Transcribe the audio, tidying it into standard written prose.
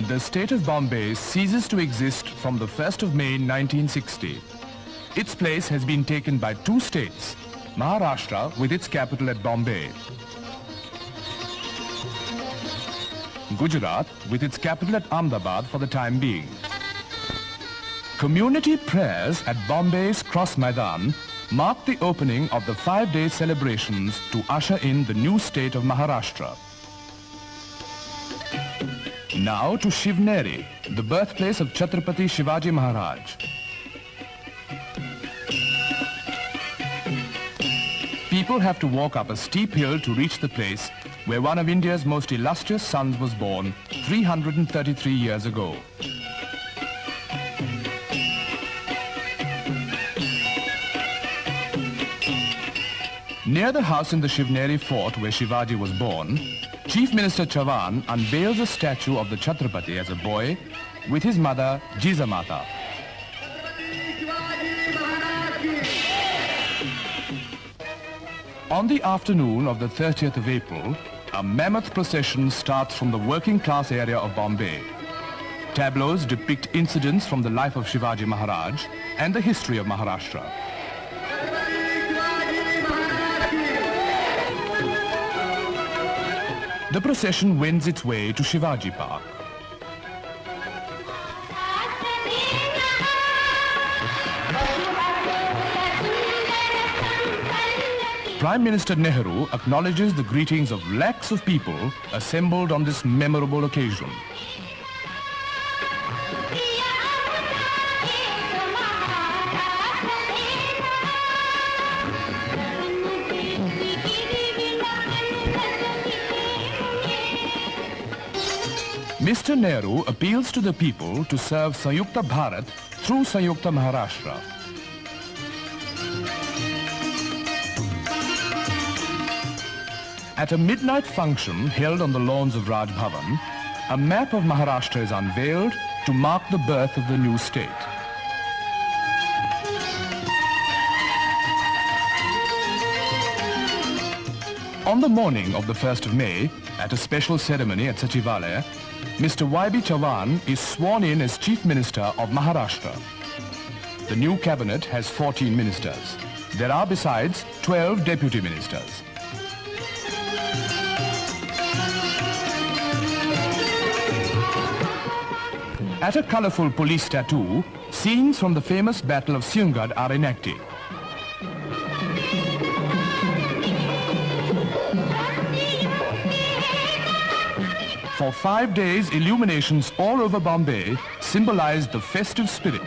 The state of Bombay ceases to exist from the 1st of May 1960. Its place has been taken by two states, Maharashtra with its capital at Bombay, Gujarat with its capital at Ahmedabad for the time being. Community prayers at Bombay's Cross Maidan marked the opening of the 5-day celebrations to usher in the new state of Maharashtra. Now to Shivneri, the birthplace of Chhatrapati Shivaji Maharaj. People have to walk up a steep hill to reach the place where one of India's most illustrious sons was born 333 years ago. Near the house in the Shivneri fort where Shivaji was born, Chief Minister Chauhan unveils a statue of the Chhatrapati as a boy with his mother Jijamata. On the afternoon of the 30th of April, a mammoth procession starts from the working class area of Bombay. Tableaus depict incidents from the life of Shivaji Maharaj and the history of Maharashtra. The procession wends its way to Shivaji Park. Prime Minister Nehru acknowledges the greetings of lakhs of people assembled on this memorable occasion. Mr. Nehru appeals to the people to serve Sanyukta Bharat through Sanyukta Maharashtra. At a midnight function held on the lawns of Raj Bhavan, a map of Maharashtra is unveiled to mark the birth of the new state. On the morning of the 1st of May, at a special ceremony at Sachivalaya, Mr. Y.B. Chauhan is sworn in as Chief Minister of Maharashtra. The new cabinet has 14 ministers. There are besides 12 deputy ministers. At a colorful police tattoo, scenes from the famous Battle of Siungad are enacted. For 5 days, illuminations all over Bombay symbolized the festive spirit.